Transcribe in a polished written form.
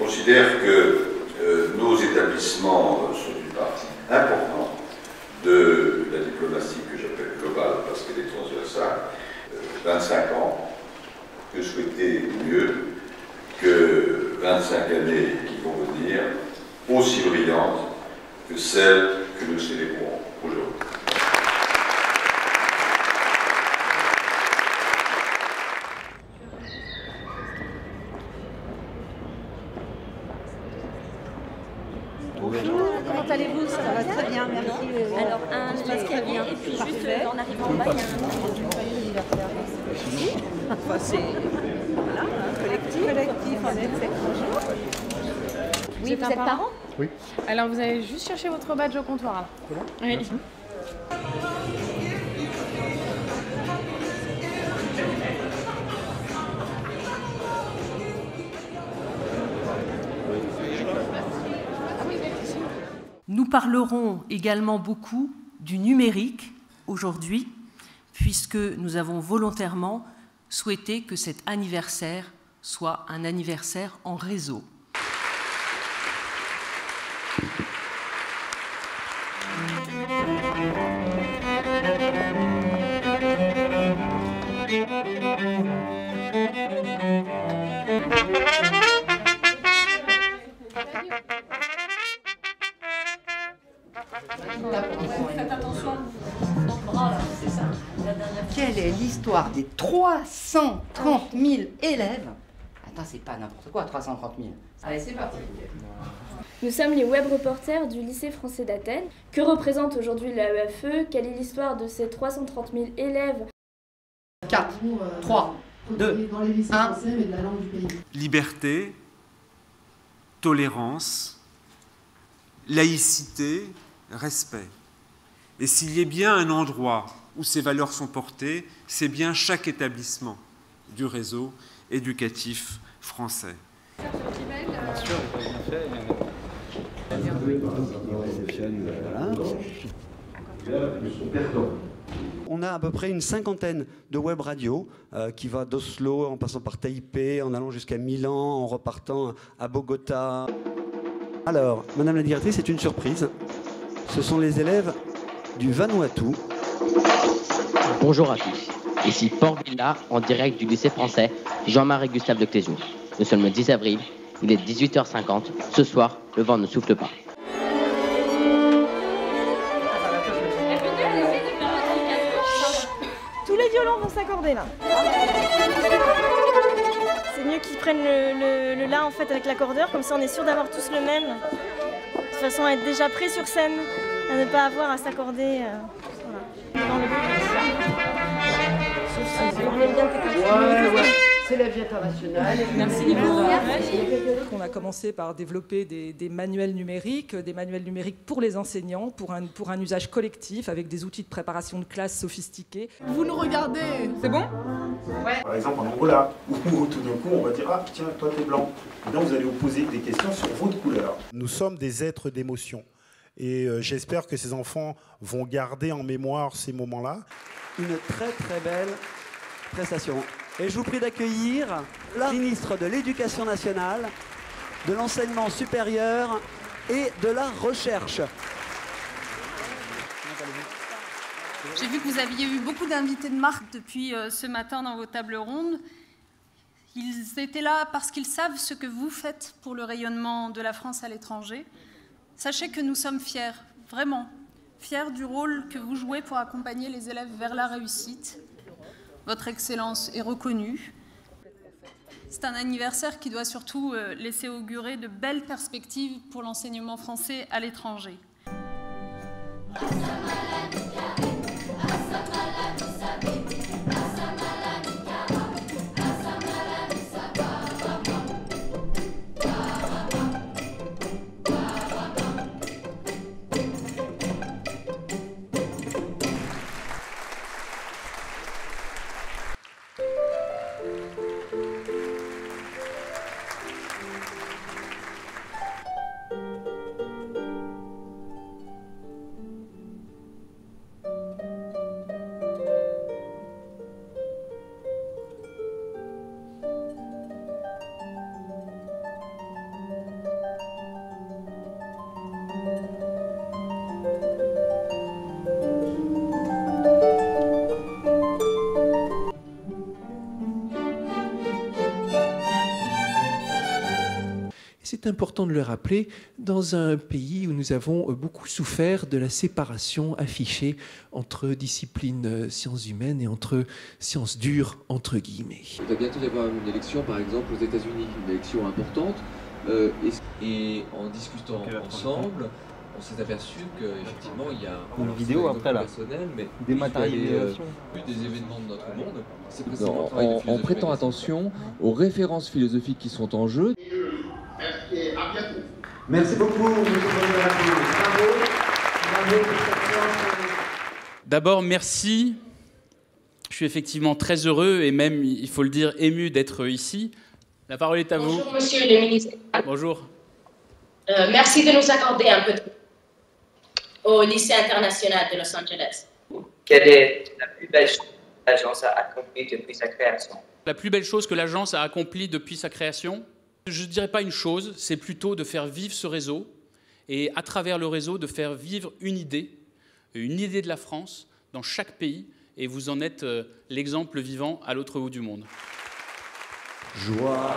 considère que nos établissements sont une partie importante de la diplomatie que j'appelle globale parce qu'elle est transversale. 25 ans, que souhaiter mieux que 25 années qui vont venir, aussi brillantes que celles que nous célébrons aujourd'hui. Bonjour, comment allez-vous? Ça va très bien, merci. Alors, un escalier, et puis juste en arrivant en bas, il y a un Enfin, c'est voilà, un collectif en effet. Bonjour. Oui, vous êtes parent? Oui. Alors vous allez juste chercher votre badge au comptoir là. C'est bon? Oui. Merci. Nous parlerons également beaucoup du numérique aujourd'hui, puisque nous avons volontairement souhaité que cet anniversaire soit un anniversaire en réseau. Faites attention dans le bras là, c'est ça. Quelle est l'histoire des 330 000 élèves? Attends, c'est pas n'importe quoi, 330 000. Allez, c'est parti. Nous sommes les web reporters du lycée français d'Athènes. Que représente aujourd'hui l'AEFE? Quelle est l'histoire de ces 330 000 élèves? 4, 3, 2, 1. Liberté, tolérance, laïcité, respect. Et s'il y a bien un endroit où ces valeurs sont portées, c'est bien chaque établissement du réseau éducatif français. Bien sûr, il est bien fait. On a à peu près une cinquantaine de web radios qui va d'Oslo en passant par Taipei, en allant jusqu'à Milan, en repartant à Bogota. Alors, Madame la directrice, c'est une surprise. Ce sont les élèves du Vanuatu. Bonjour à tous. Ici Port Villa, en direct du lycée français Jean-Marie Gustave de Clézot. Nous sommes le 10 avril, il est 18h50. Ce soir, le vent ne souffle pas. Tous les violons vont s'accorder là. C'est mieux qu'ils prennent le la en fait avec l'accordeur, comme ça on est sûr d'avoir tous le même. De toute façon à être déjà prêt sur scène, à ne pas avoir à s'accorder voilà, dans le Ouais. C'est la vie internationale. Merci beaucoup. On a commencé par développer des manuels numériques pour les enseignants, pour un usage collectif, avec des outils de préparation de classe sophistiqués. Vous nous regardez, c'est bon? Ouais. Par exemple en Angola, où tout d'un coup on va dire « Ah tiens, toi t'es blanc ». Et donc vous allez vous poser des questions sur votre couleur. Nous sommes des êtres d'émotion. Et j'espère que ces enfants vont garder en mémoire ces moments-là. Une très très belle prestation. Et je vous prie d'accueillir la ministre de l'Éducation nationale, de l'enseignement supérieur et de la recherche. J'ai vu que vous aviez eu beaucoup d'invités de marque depuis ce matin dans vos tables rondes. Ils étaient là parce qu'ils savent ce que vous faites pour le rayonnement de la France à l'étranger. Sachez que nous sommes fiers, vraiment, fiers du rôle que vous jouez pour accompagner les élèves vers la réussite. Votre excellence est reconnue. C'est un anniversaire qui doit surtout laisser augurer de belles perspectives pour l'enseignement français à l'étranger. c'est important de le rappeler, dans un pays où nous avons beaucoup souffert de la séparation affichée entre disciplines sciences humaines et entre sciences dures, entre guillemets. Il va bientôt y avoir une élection, par exemple, aux États-Unis, une élection importante. Et en discutant ensemble, on s'est aperçu qu'effectivement, il y a une vidéo après là, personnel, mais dématérialisation. Des événements de notre monde. En prêtant attention aux références philosophiques qui sont en jeu. Merci et à bientôt. Merci beaucoup, M. Bravo pour cette séance. D'abord, merci. Je suis effectivement très heureux et même, il faut le dire, ému d'être ici. La parole est à vous. Bonjour, monsieur le ministre. Bonjour. Merci de nous accorder un peu de temps au lycée international de Los Angeles. Quelle est la plus belle chose que l'agence a accomplie depuis sa création? La plus belle chose que l'agence a accomplie depuis sa création, je ne dirais pas une chose, c'est plutôt de faire vivre ce réseau et à travers le réseau de faire vivre une idée de la France dans chaque pays et vous en êtes l'exemple vivant à l'autre bout du monde. Joie.